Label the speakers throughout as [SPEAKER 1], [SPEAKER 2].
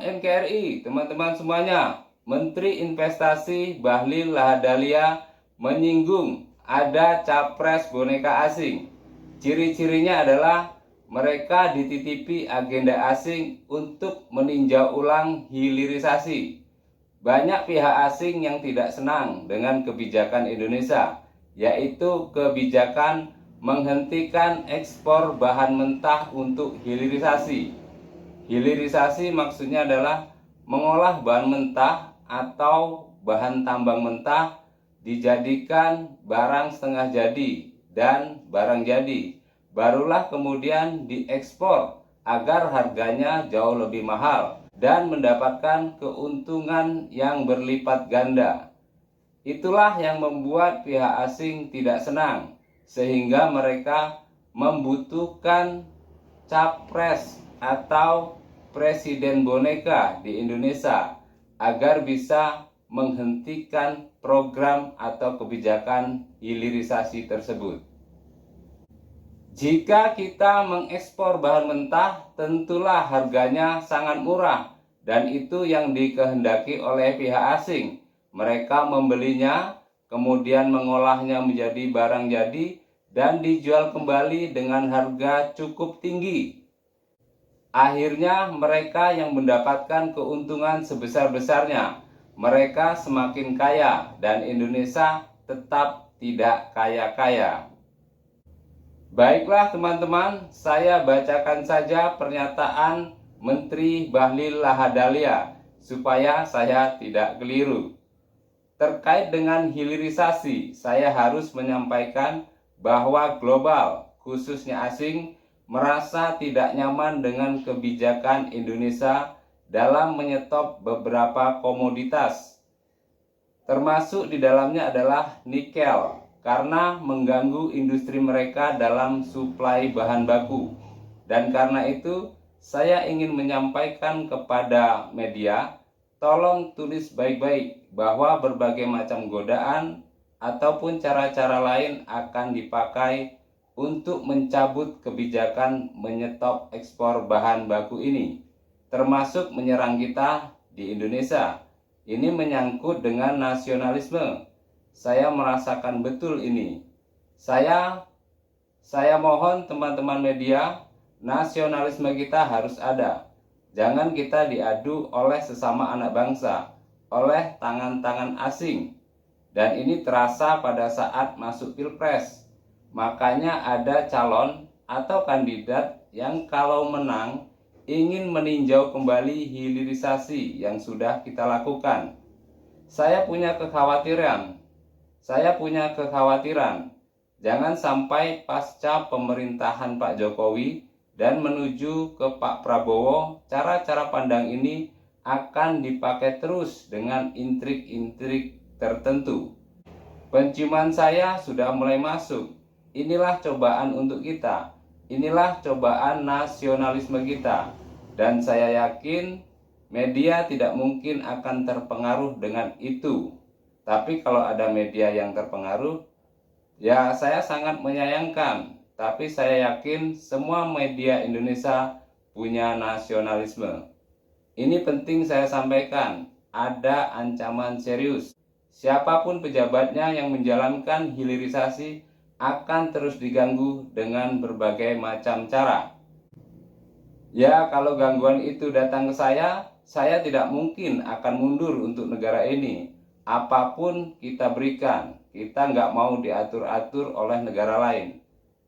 [SPEAKER 1] NKRI, teman-teman semuanya. Menteri Investasi Bahlil Lahadalia menyinggung ada capres boneka asing. Ciri-cirinya adalah mereka dititipi agenda asing untuk meninjau ulang hilirisasi. Banyak pihak asing yang tidak senang dengan kebijakan Indonesia, yaitu kebijakan menghentikan ekspor bahan mentah untuk hilirisasi. Hilirisasi maksudnya adalah mengolah bahan mentah atau bahan tambang mentah dijadikan barang setengah jadi dan barang jadi, barulah kemudian diekspor agar harganya jauh lebih mahal dan mendapatkan keuntungan yang berlipat ganda. Itulah yang membuat pihak asing tidak senang, sehingga mereka membutuhkan capres atau presiden boneka di Indonesia agar bisa menghentikan program atau kebijakan hilirisasi tersebut. Jika kita mengekspor bahan mentah, tentulah harganya sangat murah, dan itu yang dikehendaki oleh pihak asing. Mereka membelinya, kemudian mengolahnya menjadi barang jadi, dan dijual kembali dengan harga cukup tinggi. Akhirnya mereka yang mendapatkan keuntungan sebesar-besarnya. Mereka semakin kaya dan Indonesia tetap tidak kaya-kaya. Baiklah teman-teman, saya bacakan saja pernyataan Menteri Bahlil Lahadalia supaya saya tidak keliru. Terkait dengan hilirisasi, saya harus menyampaikan bahwa global, khususnya asing, merasa tidak nyaman dengan kebijakan Indonesia dalam menyetop beberapa komoditas. Termasuk di dalamnya adalah nikel, karena mengganggu industri mereka dalam suplai bahan baku. Dan karena itu, saya ingin menyampaikan kepada media, tolong tulis baik-baik bahwa berbagai macam godaan ataupun cara-cara lain akan dipakai untuk mencabut kebijakan menyetop ekspor bahan baku ini, termasuk menyerang kita di Indonesia. Ini menyangkut dengan nasionalisme. Saya merasakan betul ini. Saya mohon teman-teman media, nasionalisme kita harus ada. Jangan kita diadu oleh sesama anak bangsa, oleh tangan-tangan asing. Dan ini terasa pada saat masuk Pilpres. Makanya ada calon atau kandidat yang kalau menang ingin meninjau kembali hilirisasi yang sudah kita lakukan. Saya punya kekhawatiran. Jangan sampai pasca pemerintahan Pak Jokowi dan menuju ke Pak Prabowo, cara-cara pandang ini akan dipakai terus dengan intrik-intrik tertentu. Penciuman saya sudah mulai masuk. Inilah cobaan untuk kita. Inilah cobaan nasionalisme kita. Dan saya yakin media tidak mungkin akan terpengaruh dengan itu. Tapi kalau ada media yang terpengaruh, ya saya sangat menyayangkan. Tapi saya yakin semua media Indonesia punya nasionalisme. Ini penting saya sampaikan, ada ancaman serius. Siapapun pejabatnya yang menjalankan hilirisasi akan terus diganggu dengan berbagai macam cara. Ya, kalau gangguan itu datang ke saya tidak mungkin akan mundur untuk negara ini. Apapun kita berikan, kita nggak mau diatur-atur oleh negara lain.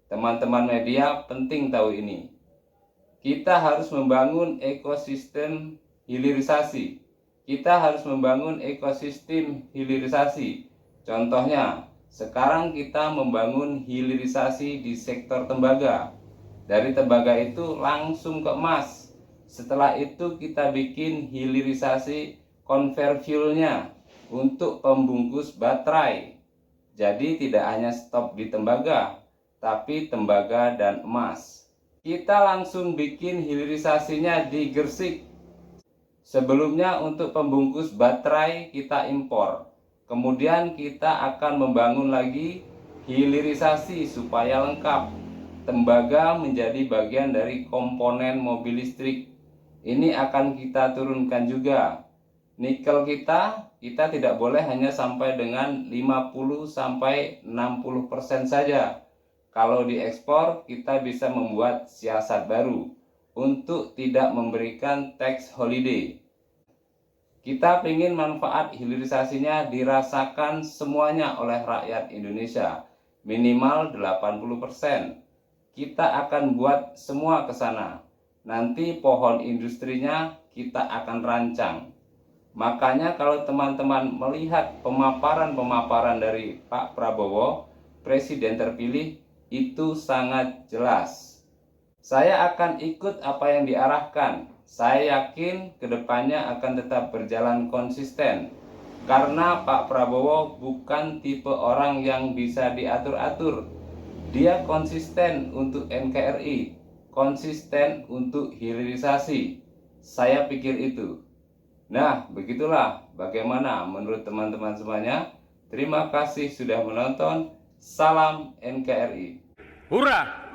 [SPEAKER 1] Teman-teman media penting tahu ini. Kita harus membangun ekosistem hilirisasi. Contohnya, sekarang kita membangun hilirisasi di sektor tembaga. Dari tembaga itu langsung ke emas. Setelah itu kita bikin hilirisasi konverfuelnya untuk pembungkus baterai. Jadi tidak hanya stop di tembaga, tapi tembaga dan emas. Kita langsung bikin hilirisasinya di Gresik. Sebelumnya untuk pembungkus baterai kita impor. Kemudian kita akan membangun lagi hilirisasi supaya lengkap. Tembaga menjadi bagian dari komponen mobil listrik. ini akan kita turunkan juga. Nikel kita tidak boleh hanya sampai dengan 50-60% saja. Kalau diekspor, kita bisa membuat siasat baru untuk tidak memberikan tax holiday. Kita ingin manfaat hilirisasinya dirasakan semuanya oleh rakyat Indonesia, minimal 80%. Kita akan buat semua ke sana. Nanti pohon industrinya kita akan rancang. Makanya kalau teman-teman melihat pemaparan dari Pak Prabowo, Presiden terpilih, itu sangat jelas. Saya akan ikut apa yang diarahkan. Saya yakin kedepannya akan tetap berjalan konsisten. Karena Pak Prabowo bukan tipe orang yang bisa diatur-atur. Dia konsisten untuk NKRI, konsisten untuk hilirisasi. Saya pikir itu. Nah, begitulah bagaimana menurut teman-teman semuanya. Terima kasih sudah menonton. Salam NKRI.
[SPEAKER 2] Hurrah!